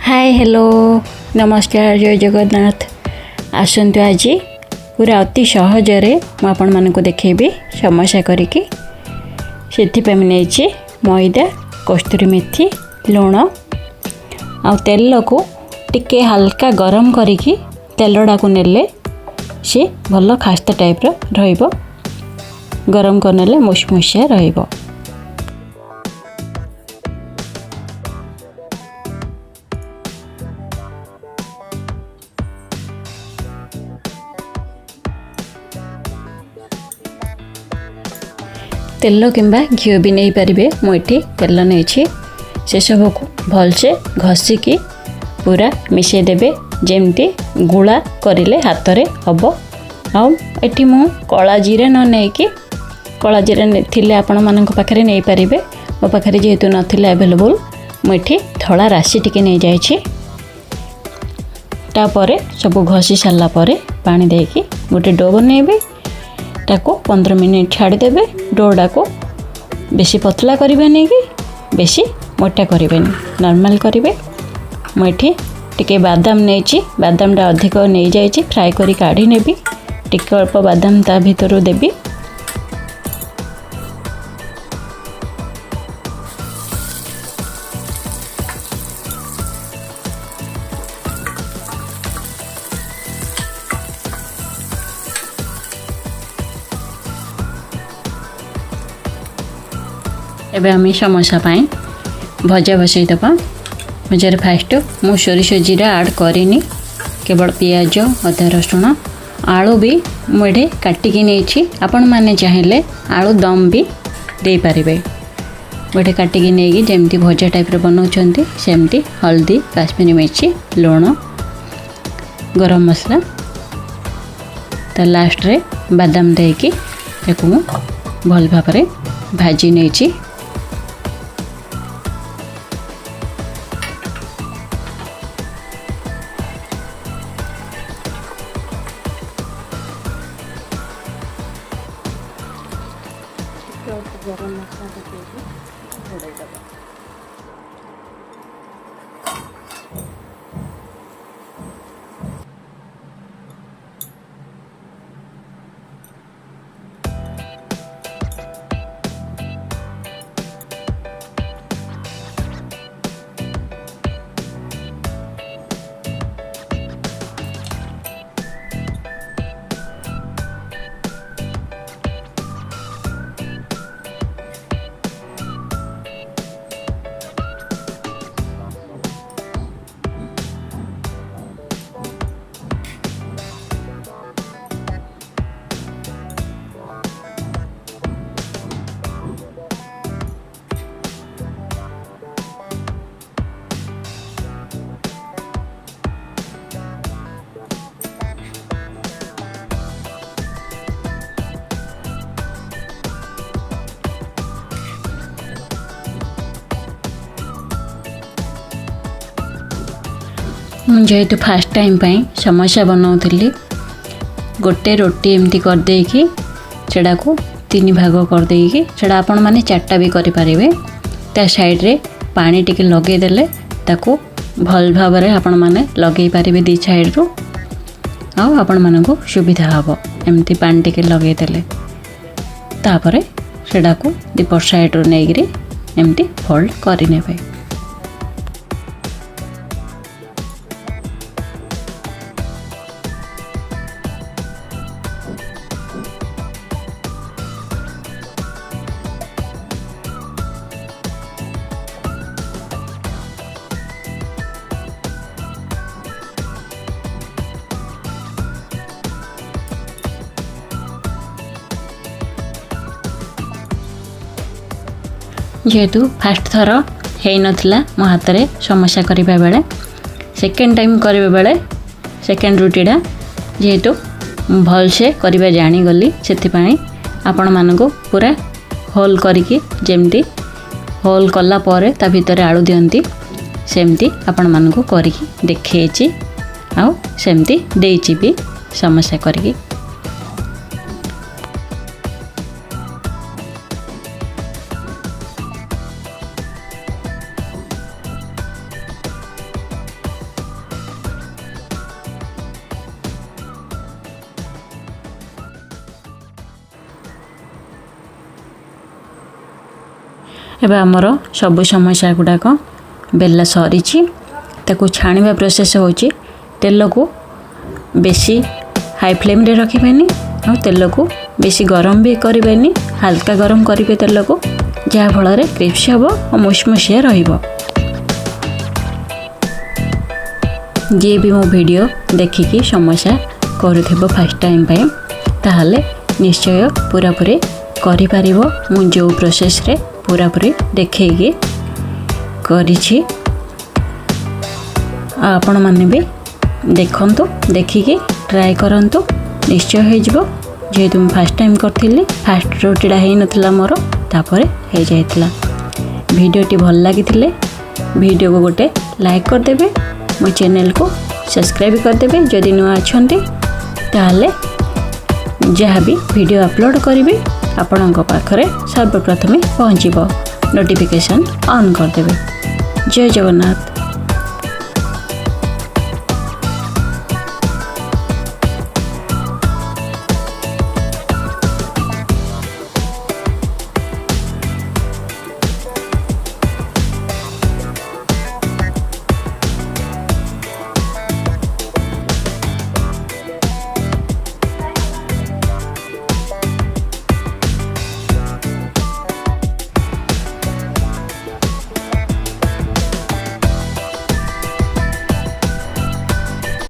Hi hello नमस्कार जय जगन्नाथ। आसतु आज पूरा अति सहजरे मुझे देखेबी समोसा करिकी। से नहीं मैदा कस्तूरी मेथी लुण आ तेल को टिके हल्का गरम करिकी तेलडा को नेले सी भल खास्ता टाइप रहिबो। गरम करने मुसमुसिया रहिबो। तेल किंबा घी भी नहीं पारे। मुझे तेल नहीं से सब को भलसे घसीकी पूरा मिसई देबे जेमती गुला करिले हाथ रे हबो। आठी मु कला जीरा न नहीं कि कला जीरा थिले आपण मानक पाखरे नहीं पारे। मो पाखरे जेहेतु नथिले अवेलेबल मुझे धला राशि टिके नहीं जाइछि। तापरे सब घसी सारला परे पानी देकी गोटे डो बनेबे। ताको 15 मिनट छाड़देवे। डोडा को बेसी पतला करें नहीं कि बेसी मोटा करें नॉर्मल करेंगे। मुझे टिके बादाम नहीं बादाम टा अधिक नहीं जाइए फ्राए करी काढ़ी नेबी। टिके अल्प बादाम ता भीतर देबी। एबे आम समोसा पाई भजा बसई दबा। भजार फास्ट मु सोरिष जीरा ऐड करिनी केवल पियाज अदा रसुण आलू भी मुझे काटिकी नहीं। आपण मैंने चाहिए आलू दम भी दे पारे। मुझे काटिकी नहीं जमती भजा टाइप बनाऊँ सेमती हल्दी काश्मीरी मिर्ची लुण गरम मसला तो लास्ट रे बादाम देकी भल भाव भाजी नहीं। गरम मसला पकेगी घोड़े दबा। जेहेतु फास्ट टाइम पाई समोसा बनाऊली गोटे रोटी एमती करदे कि सेड़ा को 3 भाग करदे कि सेड़ा आपण माने 4टा भी करि पारिबे। ता साइड रे पानी टिके लगे देले ताको भल भाव रे आपण माने लगे पारिबे दी साइड रो। आ आपण माने को सुविधा हबो एमती पानी टिके लगे देले तापरे सेड़ा को दीपर साइड रो नेगिरी एमती फोल्ड करि नेबे। जेहेतु फास्ट थर है नथिला मो हाथ रे समोसा करबा बेले सेकेंड टाइम करबा बेले सेकेंड रोटीटा जेहेतु भल से करबा जानी गली सेति पानी आपण मानको पूरा होल करिकी जेमती होल कला परे ता भीतर आलू दियंती सेमती आपण मानको करिकी देखैछि। आ सेमती देछि भी समोसा करिकी। एबे आमर सबु समोसा गुड़ाक बेला सरी ताकू छाणिबा प्रोसेस होची तेल को बेसी हाई फ्लेम रे रखिबेनी और तेल को बेसी गरम भी करिबेनी हल्का गरम करिवे तेल को जहाँ फल क्रिस्पी हम और मुसमुसिया रहिबो। जी भी मो वीडियो देखिकी समोसा करूथिबो फर्स्ट टाइम पे ताहले निश्चय पूरा पूरी करि पारिबो। मु जो प्रोसेस रे पूरा पूरी देखैकी करिछि आपण माने भी देखंतु देखिकी ट्राई करंतु निश्चय हो जिवो। जेहेतु मैं फास्ट टाइम करथिली फास्ट रोटीटा हो नथिला मोर तापरे हो जाइतिला। वीडियोटी भल लागिथिले वीडियो को गोटे लाइक कर देबे मो चैनल को सब्सक्राइब कर देबे जदि नुआ अछंती ताहले जहाँ भी वीडियो अपलोड करी आपणक पाखरे सर्वप्रथमे पहुँचब नोटिफिकेशन ऑन कर देबे। जय जगन्नाथ।